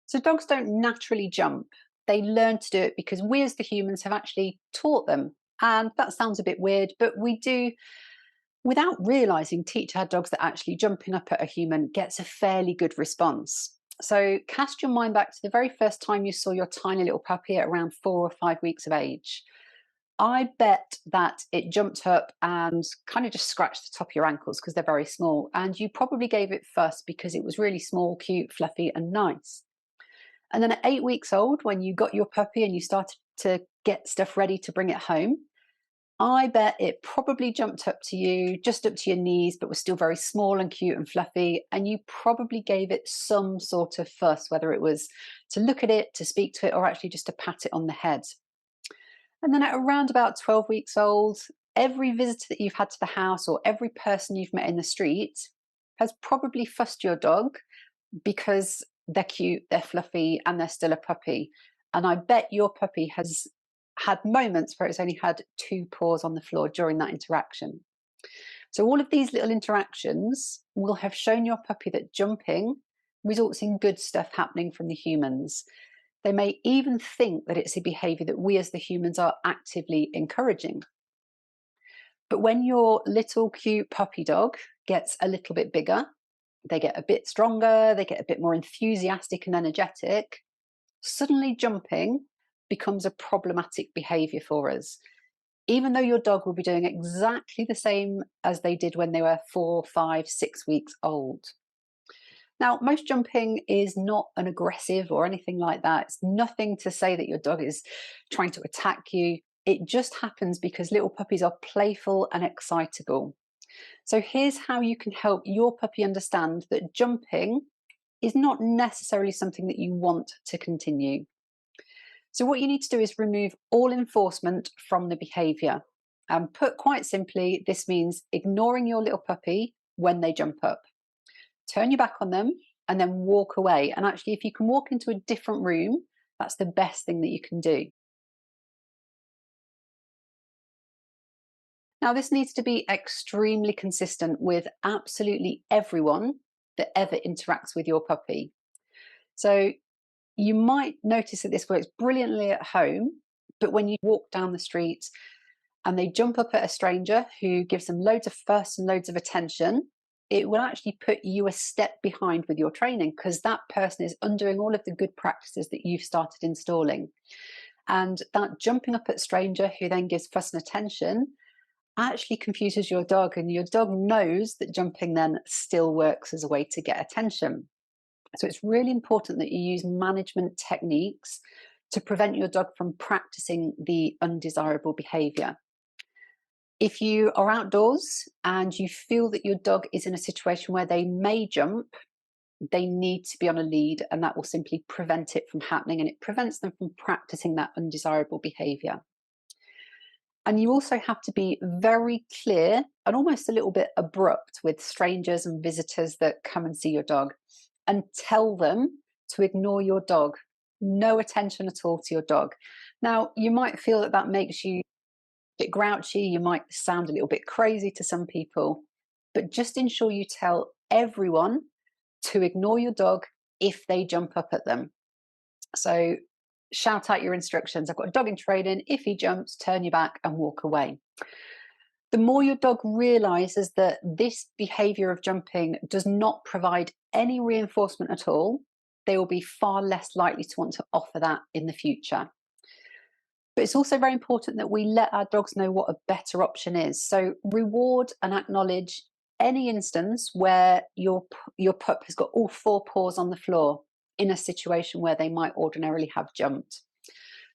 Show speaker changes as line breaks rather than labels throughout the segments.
So dogs don't naturally jump. They learn to do it because we as the humans have actually taught them. And that sounds a bit weird, but we do, without realizing, teach our dogs that actually jumping up at a human gets a fairly good response. So cast your mind back to the very first time you saw your tiny little puppy at around 4 or 5 weeks of age. I bet that it jumped up and kind of just scratched the top of your ankles because they're very small. And you probably gave it fuss because it was really small, cute, fluffy, and nice. And then at 8 weeks old, when you got your puppy and you started to get stuff ready to bring it home, I bet it probably jumped up to you, just up to your knees, but was still very small and cute and fluffy. And you probably gave it some sort of fuss, whether it was to look at it, to speak to it, or actually just to pat it on the head. And then at around about 12 weeks old, every visitor that you've had to the house or every person you've met in the street has probably fussed your dog because they're cute, they're fluffy, and they're still a puppy. And I bet your puppy has had moments where it's only had two paws on the floor during that interaction. So all of these little interactions will have shown your puppy that jumping results in good stuff happening from the humans. They may even think that it's a behavior that we as the humans are actively encouraging. But when your little cute puppy dog gets a little bit bigger, they get a bit stronger, they get a bit more enthusiastic and energetic, suddenly jumping becomes a problematic behavior for us, even though your dog will be doing exactly the same as they did when they were 4, 5, 6 weeks old. Now, most jumping is not an aggressive or anything like that. It's nothing to say that your dog is trying to attack you. It just happens because little puppies are playful and excitable. So here's how you can help your puppy understand that jumping is not necessarily something that you want to continue. So what you need to do is remove all enforcement from the behaviour. And put quite simply, this means ignoring your little puppy when they jump up. Turn your back on them and then walk away. And actually, if you can walk into a different room, that's the best thing that you can do. Now, this needs to be extremely consistent with absolutely everyone that ever interacts with your puppy. So you might notice that this works brilliantly at home, but when you walk down the street and they jump up at a stranger who gives them loads of fuss and loads of attention, it will actually put you a step behind with your training because that person is undoing all of the good practices that you've started installing. And that jumping up at a stranger who then gives fuss and attention actually confuses your dog, and your dog knows that jumping then still works as a way to get attention. So it's really important that you use management techniques to prevent your dog from practicing the undesirable behavior. If you are outdoors and you feel that your dog is in a situation where they may jump, they need to be on a lead, and that will simply prevent it from happening, and it prevents them from practicing that undesirable behavior. And you also have to be very clear and almost a little bit abrupt with strangers and visitors that come and see your dog, and tell them to ignore your dog. No attention at all to your dog. Now, you might feel that that makes you a bit grouchy, you might sound a little bit crazy to some people, but just ensure you tell everyone to ignore your dog if they jump up at them. So shout out your instructions. I've got a dog in training. If he jumps, turn your back and walk away. The more your dog realizes that this behavior of jumping does not provide any reinforcement at all, they will be far less likely to want to offer that in the future. But it's also very important that we let our dogs know what a better option is. So reward and acknowledge any instance where your pup has got all four paws on the floor in a situation where they might ordinarily have jumped.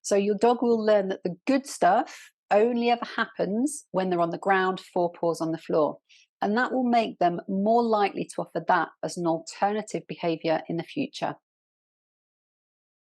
So your dog will learn that the good stuff only ever happens when they're on the ground, four paws on the floor. And that will make them more likely to offer that as an alternative behaviour in the future.